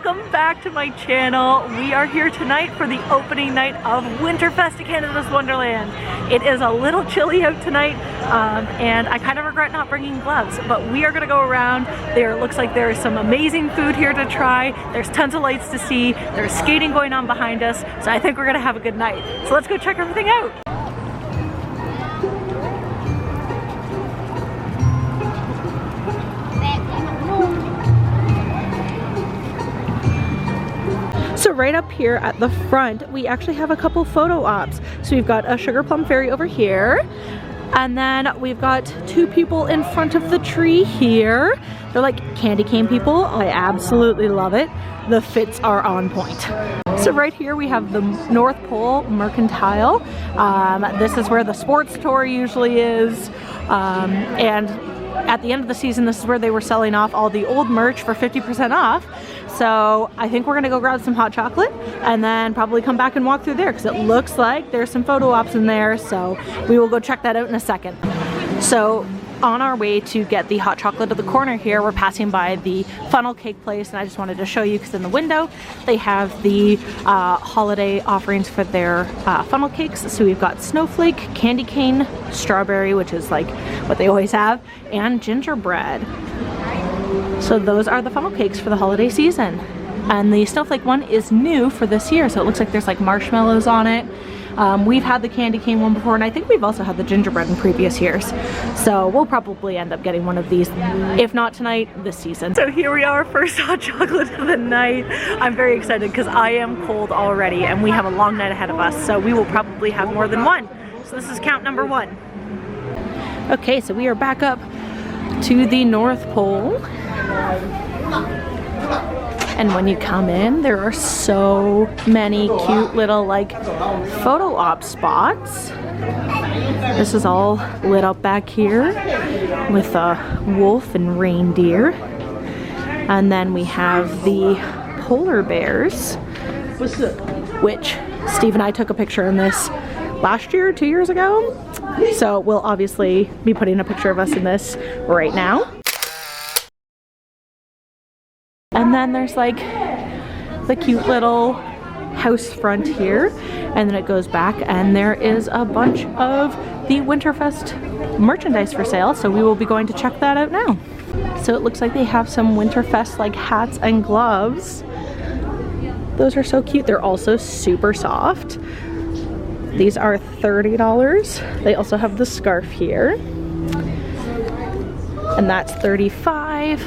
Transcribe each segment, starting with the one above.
welcome back to my channel. We are here tonight for the opening night of Winterfest at Canada's Wonderland. It is a little chilly out tonight and I kind of regret not bringing gloves, but we are going to go around. There looks like there is some amazing food here to try. There's tons of lights to see. There's skating going on behind us, so I think we're going to have a good night. So let's go check everything out. So right up here at the front, we actually have a couple photo ops. So we've got a sugar plum fairy over here, and then we've got two people in front of the tree here. They're like candy cane people. I absolutely love it. The fits are on point. So right here we have the North Pole Mercantile. This is where the sports tour usually is, and at the end of the season, this is where they were selling off all the old merch for 50% off. So I think we're gonna go grab some hot chocolate and then probably come back and walk through there because it looks like there's some photo ops in there. So we will go check that out in a second. So on our way to get the hot chocolate at the corner here, we're passing by the funnel cake place, and I just wanted to show you because in the window they have the holiday offerings for their funnel cakes. So we've got snowflake, candy cane, strawberry, which is like what they always have, and gingerbread. So those are the funnel cakes for the holiday season. And the snowflake one is new for this year, so it looks like there's like marshmallows on it. We've had the candy cane one before, and I think we've also had the gingerbread in previous years. So we'll probably end up getting one of these, if not tonight, this season. So here we are, first hot chocolate of the night. I'm very excited because I am cold already, and we have a long night ahead of us, so we will probably have more than one. So this is count number one. Okay, so we are back up to the North Pole. And when you come in, there are so many cute little like photo op spots. This is all lit up back here with a wolf and reindeer. And then we have the polar bears, which Steve and I took a picture in this last year, 2 years ago. So we'll obviously be putting a picture of us in this right now. And then there's like the cute little house front here, and then it goes back and there is a bunch of the Winterfest merchandise for sale, so we will be going to check that out now. So it looks like they have some Winterfest like hats and gloves. Those are so cute. They're also super soft. These are $30. They also have the scarf here, and that's $35.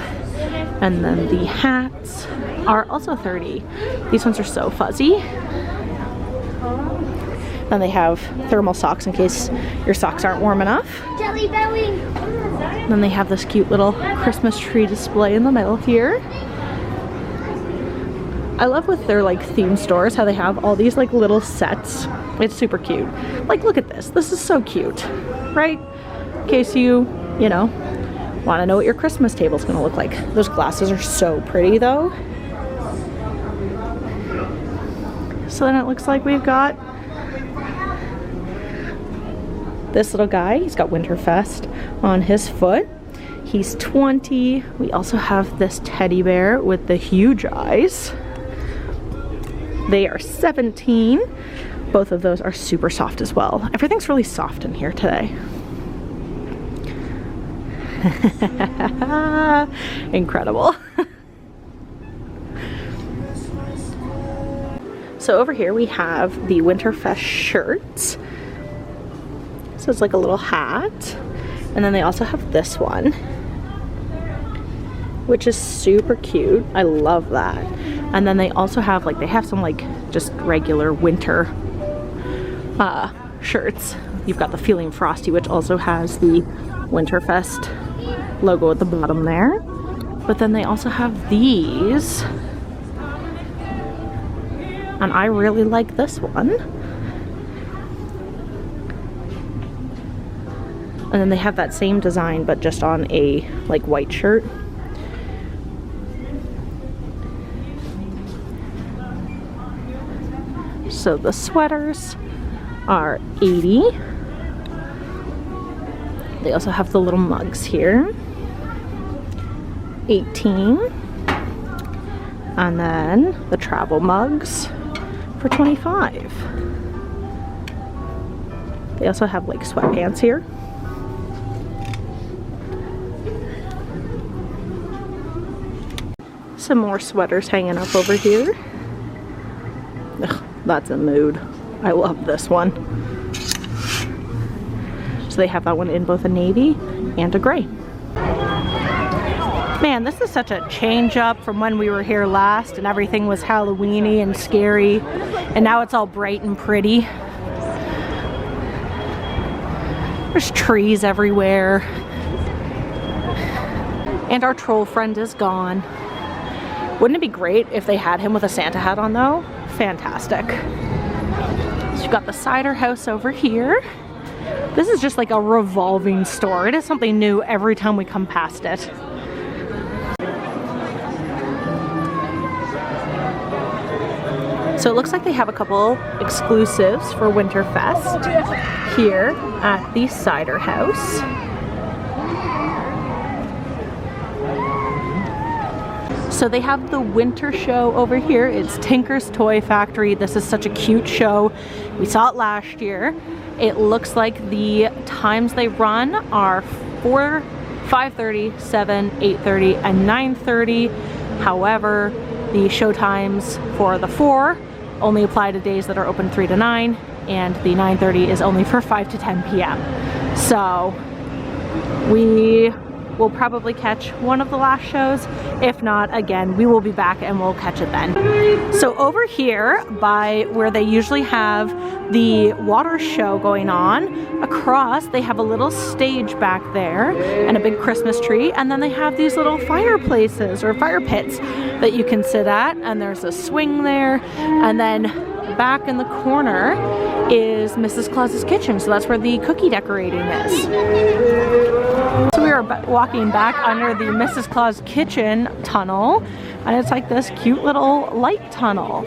And then the hats are also $30. These ones are so fuzzy. Then they have thermal socks in case your socks aren't warm enough. Jelly belly. Then they have this cute little Christmas tree display in the middle here. I love with their like theme stores how they have all these like little sets. It's super cute. Like, look at this. This is so cute, right? In case you know, want to know what your Christmas table is going to look like. Those glasses are so pretty though. So then it looks like we've got this little guy. He's got Winterfest on his foot. He's 20. We also have this teddy bear with the huge eyes. They are 17. Both of those are super soft as well. Everything's really soft in here today. Incredible. So over here we have the Winterfest shirts. So it's like a little hat. And then they also have this one, which is super cute. I love that. And then they also have like, they have some like just regular winter shirts. You've got the Feeling Frosty, which also has the Winterfest logo at the bottom there. But then they also have these, and I really like this one. And then they have that same design but just on a like white shirt. So the sweaters are $80. They also have the little mugs here. $18. And then the travel mugs for $25. They also have like sweatpants here. Some more sweaters hanging up over here. Ugh, that's a mood. I love this one. So they have that one in both a navy and a gray. Man, this is such a change up from when we were here last and everything was Halloween-y and scary, and now it's all bright and pretty. There's trees everywhere. And our troll friend is gone. Wouldn't it be great if they had him with a Santa hat on though? Fantastic. So you've got the cider house over here. This is just like a revolving store. It is something new every time we come past it. So it looks like they have a couple exclusives for Winterfest here at the cider house. So they have the winter show over here. It's Tinker's Toy Factory. This is such a cute show. We saw it last year. It looks like the times they run are 4, 5:30, 7, 8:30, and 9:30. However, the show times for the 4 only apply to days that are open 3 to 9, and the 9:30 is only for 5 to 10 p.m. So we will probably catch one of the last shows. If not, again, we will be back and we'll catch it then. So over here by where they usually have the water show going on, across they have a little stage back there and a big Christmas tree, and then they have these little fireplaces or fire pits that you can sit at, and there's a swing there, and then back in the corner is Mrs. Claus's kitchen, so that's where the cookie decorating is. So we are walking back under the Mrs. Claus kitchen tunnel, and it's like this cute little light tunnel.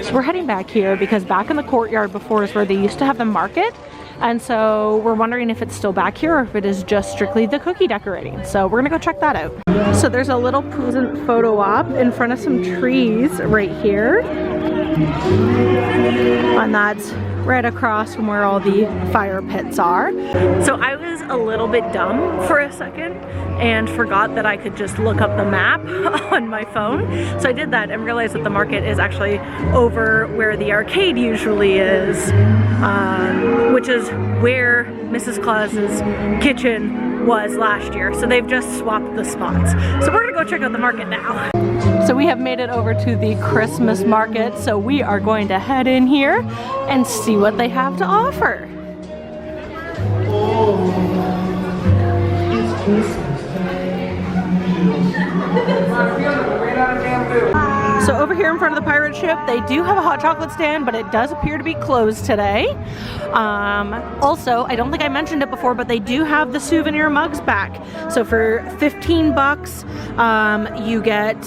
So we're heading back here because back in the courtyard before is where they used to have the market, and so we're wondering if it's still back here or if it is just strictly the cookie decorating. So we're gonna go check that out. So there's a little present photo op in front of some trees right here, and that's right across from where all the fire pits are. So I was a little bit dumb for a second and forgot that I could just look up the map on my phone. So I did that and realized that the market is actually over where the arcade usually is, which is where Mrs. Claus's kitchen was last year. So they've just swapped the spots. So we're gonna go check out the market now. So we have made it over to the Christmas market, so we are going to head in here and see what they have to offer. So over here in front of the pirate ship, they do have a hot chocolate stand, but it does appear to be closed today. Also, I don't think I mentioned it before, but they do have the souvenir mugs back. So for 15 bucks, you get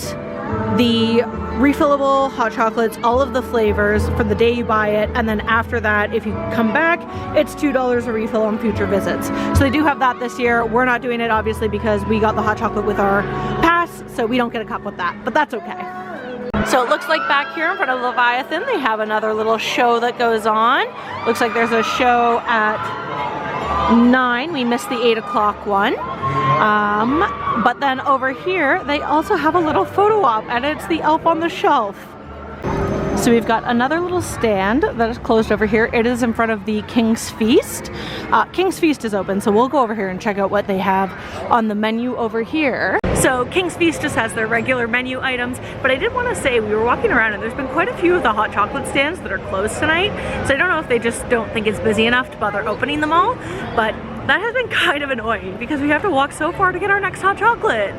the refillable hot chocolates, all of the flavors for the day you buy it, and then after that, if you come back, it's $2 a refill on future visits. So they do have that this year. We're not doing it obviously because we got the hot chocolate with our pass, so we don't get a cup with that, but that's okay. So it looks like back here in front of Leviathan, they have another little show that goes on. Looks like there's a show at 9. We missed the 8 o'clock one. But then over here, they also have a little photo op, and it's the Elf on the Shelf. So we've got another little stand that is closed over here. It is in front of the King's Feast. King's Feast is open, so we'll go over here and check out what they have on the menu over here. So King's Feast just has their regular menu items, but I did want to say we were walking around and there's been quite a few of the hot chocolate stands that are closed tonight. So I don't know if they just don't think it's busy enough to bother opening them all, but that has been kind of annoying because we have to walk so far to get our next hot chocolate.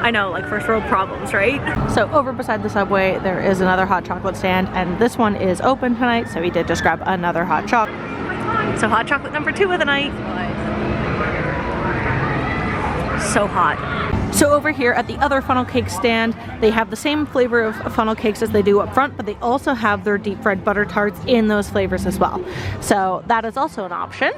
I know, like first world problems, right? So over beside the Subway, there is another hot chocolate stand, and this one is open tonight, so we did just grab another hot chocolate. So hot chocolate number 2 of the night. So hot. So over here at the other funnel cake stand, they have the same flavor of funnel cakes as they do up front, but they also have their deep fried butter tarts in those flavors as well. So that is also an option.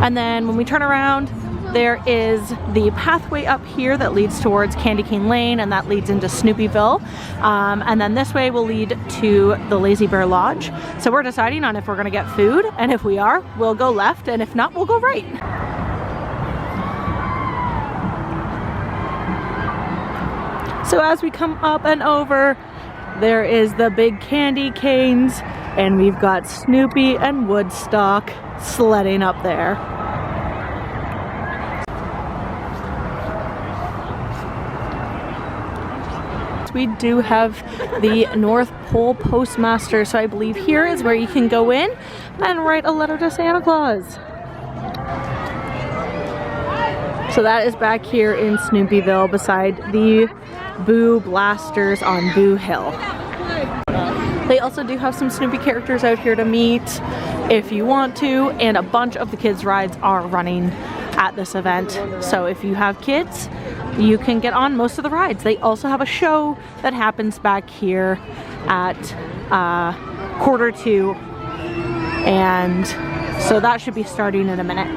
And then when we turn around, there is the pathway up here that leads towards Candy Cane Lane, and that leads into Snoopyville. And then this way will lead to the Lazy Bear Lodge. So we're deciding on if we're gonna get food, and if we are, we'll go left, and if not, we'll go right. So as we come up and over, there is the big candy canes, and we've got Snoopy and Woodstock sledding up there. We do have the North Pole Postmaster, so I believe here is where you can go in and write a letter to Santa Claus. So that is back here in Snoopyville beside the Boo Blasters on Boo Hill. They also do have some Snoopy characters out here to meet if you want to, and a bunch of the kids' rides are running at this event. So if you have kids, you can get on most of the rides. They also have a show that happens back here at 1:45, and so that should be starting in a minute.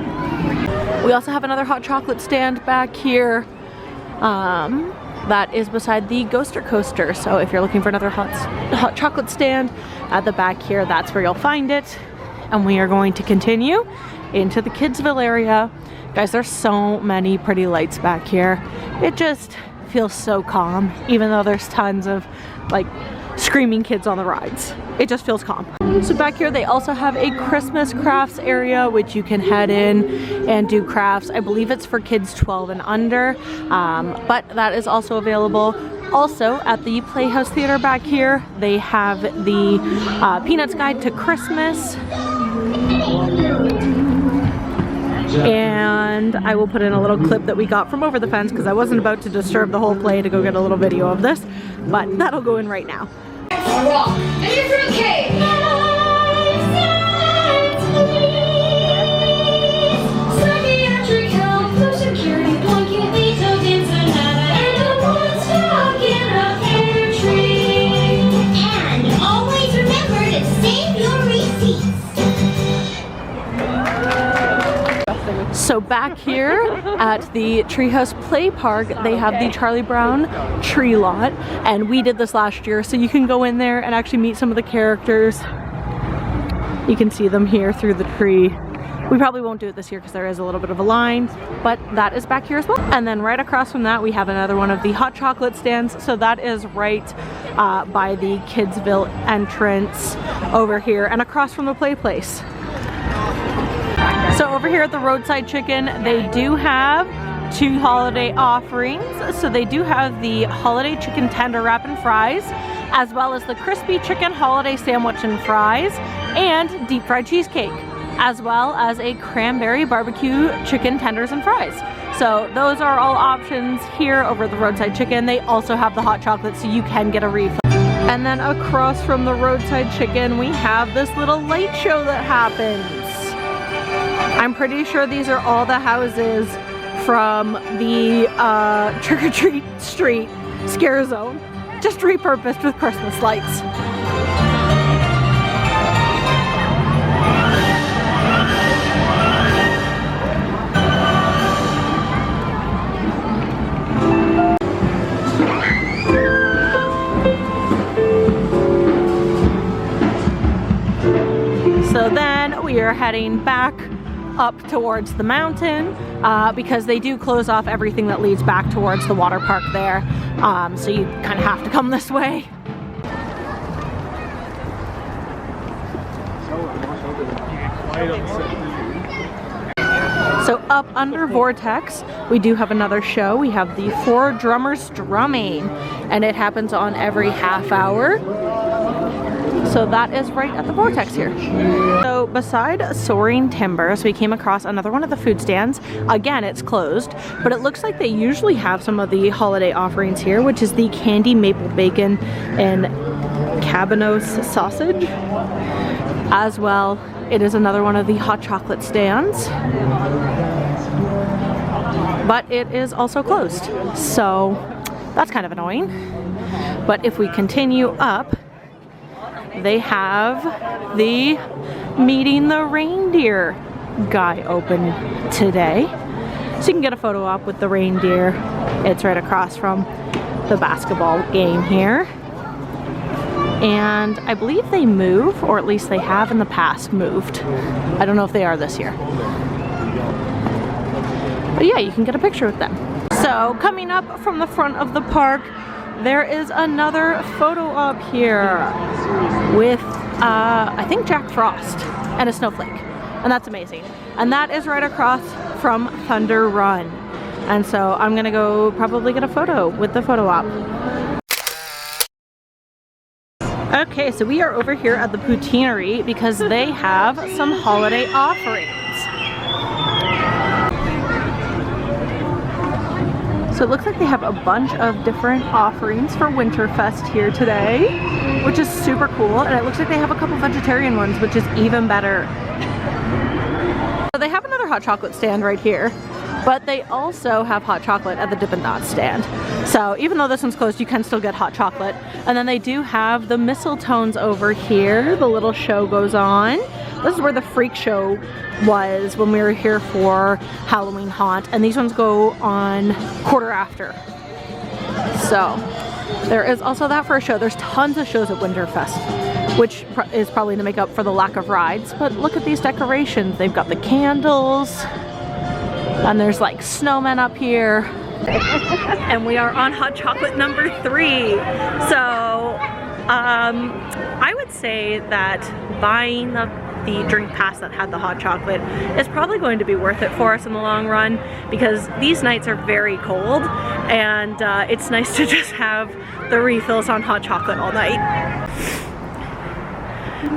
We also have another hot chocolate stand back here that is beside the Ghoster Coaster. So if you're looking for another hot chocolate stand at the back here, that's where you'll find it. And we are going to continue into the Kidsville area. Guys, there's so many pretty lights back here. It just feels so calm, even though there's tons of like screaming kids on the rides. It just feels calm. So back here they also have a Christmas crafts area, which you can head in and do crafts. I believe it's for kids 12 and under, but that is also available. Also at the Playhouse Theater back here, they have the Peanuts Guide to Christmas. And I will put in a little clip that we got from over the fence because I wasn't about to disturb the whole play to go get a little video of this, but that'll go in right now. So back here at the Treehouse Play Park, they have the Charlie Brown tree lot, and we did this last year, so you can go in there and actually meet some of the characters. You can see them here through the tree. We probably won't do it this year because there is a little bit of a line, but that is back here as well. And then right across from that, we have another one of the hot chocolate stands. So that is right by the Kidsville entrance over here and across from the play place. So over here at the Roadside Chicken, they do have 2 holiday offerings. So they do have the holiday chicken tender wrap and fries, as well as the crispy chicken holiday sandwich and fries, and deep fried cheesecake, as well as a cranberry barbecue chicken tenders and fries. So those are all options here over at the Roadside Chicken. They also have the hot chocolate, so you can get a refill. And then across from the Roadside Chicken, we have this little light show that happens. I'm pretty sure these are all the houses from the Trick or Treat Street Scare Zone, just repurposed with Christmas lights. So then we are heading back up towards the mountain because they do close off everything that leads back towards the water park there. So you kind of have to come this way. So up under Vortex, we do have another show. We have the 4 Drummers Drumming, and it happens on every half hour. So that is right at the Vortex here. So beside Soaring Timbers, we came across another one of the food stands. Again, it's closed, but it looks like they usually have some of the holiday offerings here, which is the candy maple bacon and cabanos sausage. As well, it is another one of the hot chocolate stands, but it is also closed. So that's kind of annoying. But if we continue up, they have the Meeting the Reindeer guy open today. So you can get a photo op with the reindeer. It's right across from the basketball game here. And I believe they move, or at least they have in the past moved. I don't know if they are this year. But yeah, you can get a picture with them. So coming up from the front of the park, there is another photo op here with, I think, Jack Frost and a snowflake. And that's amazing. And that is right across from Thunder Run. And so I'm gonna go probably get a photo with the photo op. Okay, so we are over here at the Poutineery because they have some holiday offerings. So it looks like they have a bunch of different offerings for Winterfest here today, which is super cool. And it looks like they have a couple vegetarian ones, which is even better. So they have another hot chocolate stand right here, but they also have hot chocolate at the Dippin' Dots stand. So even though this one's closed, you can still get hot chocolate. And then they do have the mistletoes over here. The little show goes on. This is where the freak show was when we were here for Halloween Haunt. And these ones go on quarter after. So there is also that for a show. There's tons of shows at Winterfest, which is probably to make up for the lack of rides. But look at these decorations. They've got the candles. And there's like snowmen up here. And we are on hot chocolate number 3. So I would say that buying the drink pass that had the hot chocolate is probably going to be worth it for us in the long run, because these nights are very cold and it's nice to just have the refills on hot chocolate all night.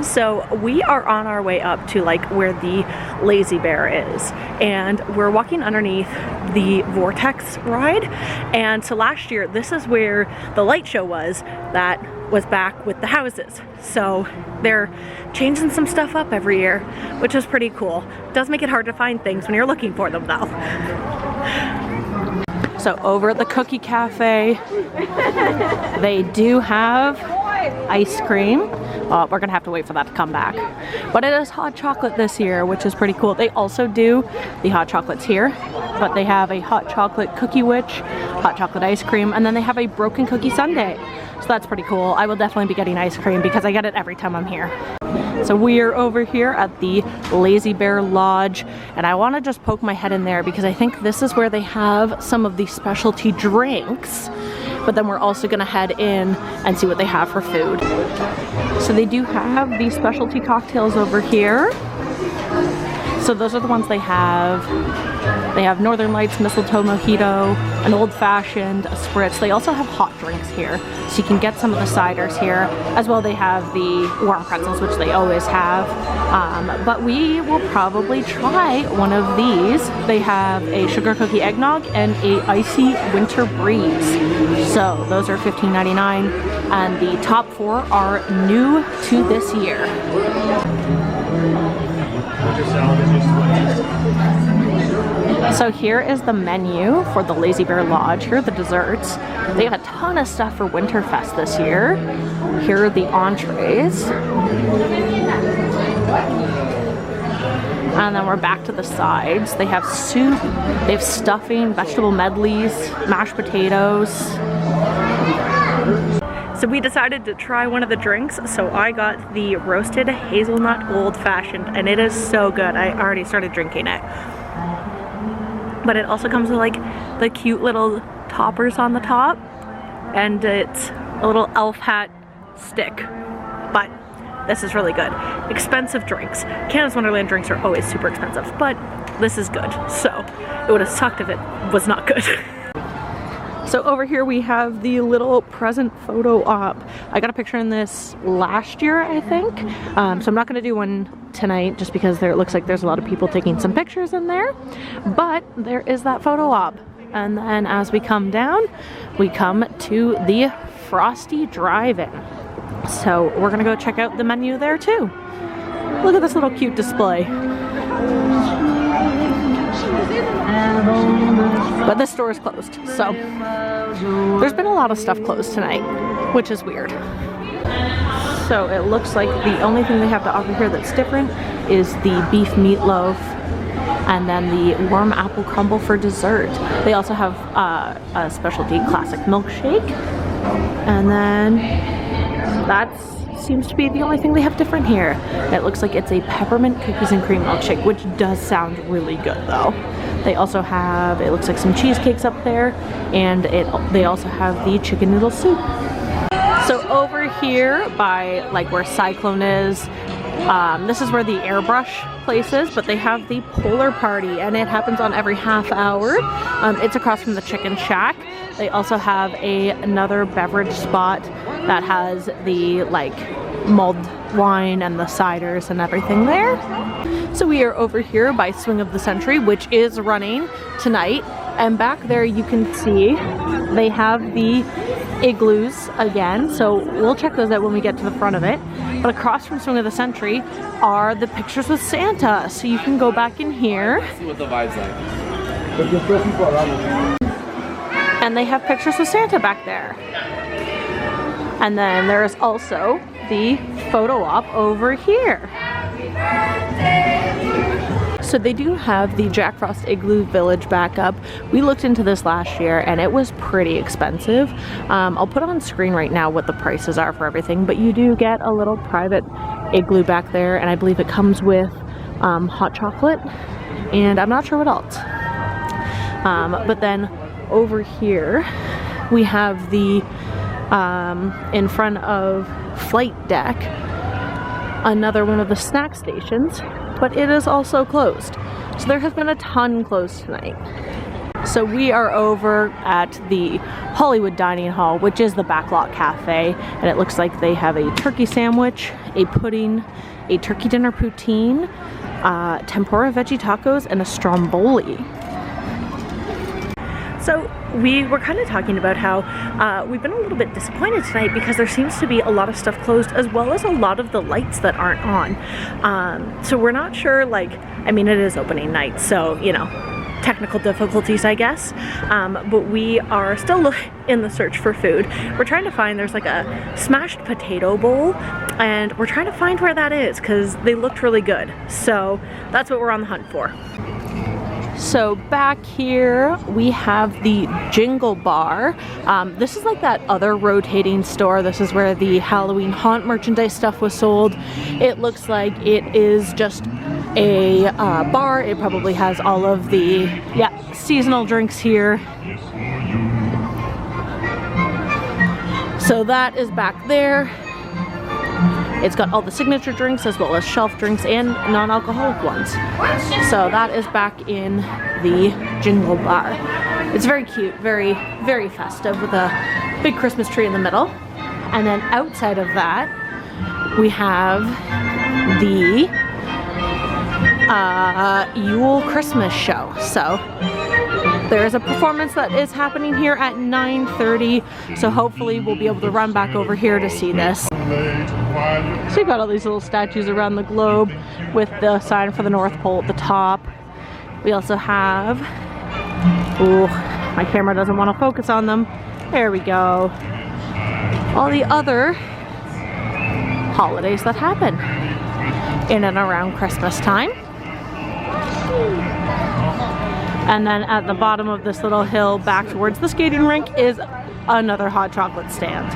So we are on our way up to like where the Lazy Bear is, and we're walking underneath the Vortex ride. And so last year, this is where the light show was that was back with the houses. So they're changing some stuff up every year, which is pretty cool. It does make it hard to find things when you're looking for them though. So over at the Cookie Cafe, they do have ice cream. We're gonna have to wait for that to come back. But it is hot chocolate this year, which is pretty cool. They also do the hot chocolates here, but they have a hot chocolate cookie witch, hot chocolate ice cream, and then they have a broken cookie sundae. So that's pretty cool. I will definitely be getting ice cream because I get it every time I'm here. So we are over here at the Lazy Bear Lodge, and I want to just poke my head in there because I think this is where they have some of the specialty drinks. But then we're also gonna head in and see what they have for food. So they do have these specialty cocktails over here. So those are the ones they have. They have Northern Lights, Mistletoe Mojito, an Old Fashioned, a Spritz. They also have hot drinks here, so you can get some of the ciders here. As well, they have the warm pretzels, which they always have. But we will probably try one of these. They have a sugar cookie eggnog and a icy winter breeze. So those are $15.99, and the top 4 are new to this year. So here is the menu for the Lazy Bear Lodge. Here are the desserts. They have a ton of stuff for Winterfest this year. Here are the entrees. And then we're back to the sides. They have soup, they have stuffing, vegetable medleys, mashed potatoes. So we decided to try one of the drinks, so I got the roasted hazelnut old fashioned, and it is so good. I already started drinking it. But it also comes with like the cute little toppers on the top, and it's a little elf hat stick. But this is really good. Expensive drinks. Canada's Wonderland drinks are always super expensive, but this is good. So it would have sucked if it was not good. So over here we have the little present photo op. I got a picture in this last year, I think. So I'm not gonna do one tonight just because it looks like there's a lot of people taking some pictures in there. But there is that photo op. And then as we come down, we come to the Frosty Drive-In. So we're gonna go check out the menu there too. Look at this little cute display. But this store is closed, so there's been a lot of stuff closed tonight, which is weird. So it looks like the only thing they have to offer here that's different is the beef meatloaf and then the warm apple crumble for dessert. They also have a specialty classic milkshake, and then that seems to be the only thing they have different here. It looks like it's a peppermint cookies and cream milkshake, which does sound really good though. They also have, it looks like some cheesecakes up there, and they also have the chicken noodle soup. So over here by like where Cyclone is, this is where the airbrush place is, but they have the polar party, and it happens on every half hour. It's across from the chicken shack. They also have another beverage spot that has the like mulled wine and the ciders and everything there. So we are over here by Swing of the Century, which is running tonight, and back there you can see they have the igloos again, so we'll check those out when we get to the front of it. But across from Swing of the Century are the pictures with Santa, so you can go back in here. See what the vibe's like. And they have pictures with Santa back there. And then there is also the photo op over here. So they do have the Jack Frost Igloo Village back up. We looked into this last year and it was pretty expensive. I'll put on screen right now what the prices are for everything, but you do get a little private igloo back there, and I believe it comes with hot chocolate, and I'm not sure what else. But then over here we have the in front of Flight Deck, another one of the snack stations, but it is also closed. So there has been a ton closed tonight. So we are over at the Hollywood Dining Hall, which is the Backlot Cafe, and it looks like they have a turkey sandwich, a pudding, a turkey dinner poutine, tempura veggie tacos, and a stromboli. So we were kind of talking about how we've been a little bit disappointed tonight because there seems to be a lot of stuff closed, as well as a lot of the lights that aren't on. So we're not sure, like, I mean, it is opening night, so, you know, technical difficulties, I guess. But we are still in the search for food. We're trying to find, there's like a smashed potato bowl, and we're trying to find where that is because they looked really good. So that's what we're on the hunt for. So back here we have the Jingle Bar. This is like that other rotating store. This is where the Halloween haunt merchandise stuff was sold. It looks like it is just a bar. It probably has all of the seasonal drinks here. So that is back there. It's got all the signature drinks as well as shelf drinks and non-alcoholic ones. So that is back in the Jingle Bar. It's very cute, very, very festive with a big Christmas tree in the middle. And then outside of that, we have the Yule Christmas show. So there is a performance that is happening here at 9:30. So hopefully we'll be able to run back over here to see this. So you've got all these little statues around the globe with the sign for the North Pole at the top. We also have, ooh, my camera doesn't want to focus on them. There we go. All the other holidays that happen in and around Christmas time. And then at the bottom of this little hill back towards the skating rink is another hot chocolate stand.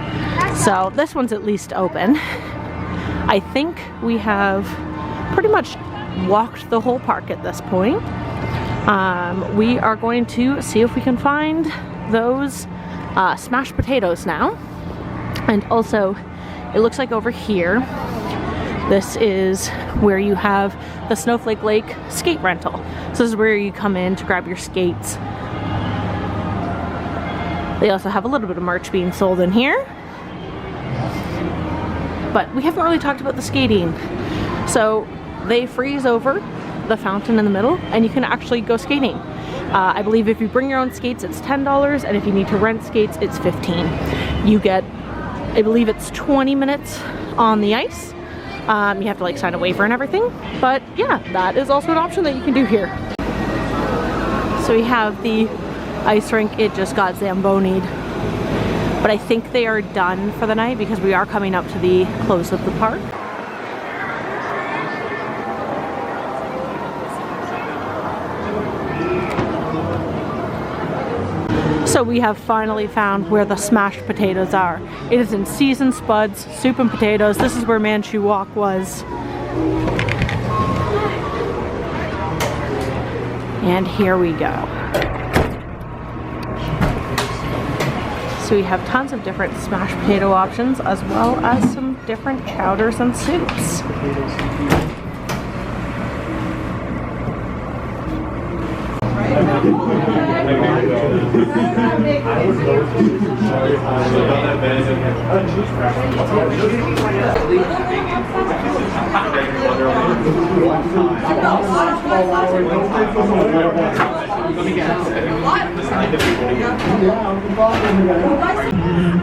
So this one's at least open. I think we have pretty much walked the whole park at this point. We are going to see if we can find those smashed potatoes now. And also, it looks like over here, this is where you have the Snowflake Lake skate rental. So this is where you come in to grab your skates. They also have a little bit of merch being sold in here. But we haven't really talked about the skating. So they freeze over the fountain in the middle and you can actually go skating. I believe if you bring your own skates, it's $10, and if you need to rent skates, it's $15. You get, I believe it's 20 minutes on the ice. You have to like sign a waiver and everything. But yeah, that is also an option that you can do here. So we have the ice rink. It just got zambonied. But I think they are done for the night because we are coming up to the close of the park. So we have finally found where the smashed potatoes are. It is in seasoned spuds, soup and potatoes. This is where Manchu Wok was. And here we go. So we have tons of different smashed potato options as well as some different chowders and soups.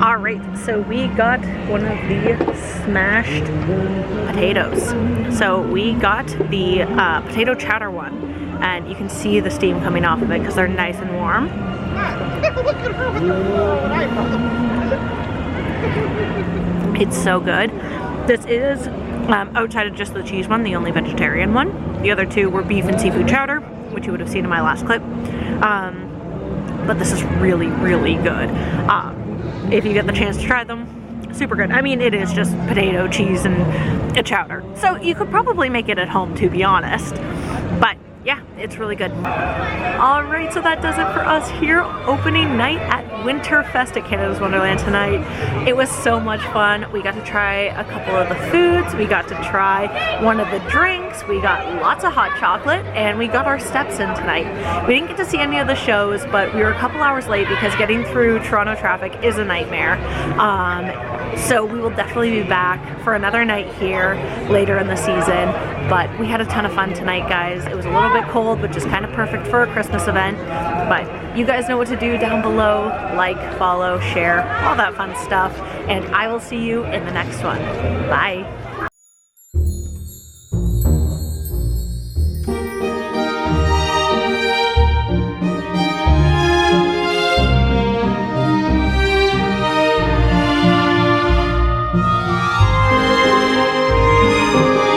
Alright, so we got one of the smashed potatoes. So we got the potato chowder one. And you can see the steam coming off of it because they're nice and warm. It's so good. This is, outside of just the cheese one, the only vegetarian one. The other two were beef and seafood chowder, which you would have seen in my last clip. But this is really, really good. If you get the chance to try them, super good. I mean, it is just potato, cheese, and a chowder. So you could probably make it at home, to be honest. But yeah, it's really good. Alright, so that does it for us here. Opening night at Winterfest at Canada's Wonderland tonight. It was so much fun. We got to try a couple of the foods. We got to try one of the drinks. We got lots of hot chocolate. And we got our steps in tonight. We didn't get to see any of the shows, but we were a couple hours late because getting through Toronto traffic is a nightmare. So we will definitely be back for another night here later in the season. But we had a ton of fun tonight, guys. It was a little bit cold, but just kind of perfect for a Christmas event. But you guys know what to do down below. Like, follow, share, all that fun stuff. And I will see you in the next one. Bye.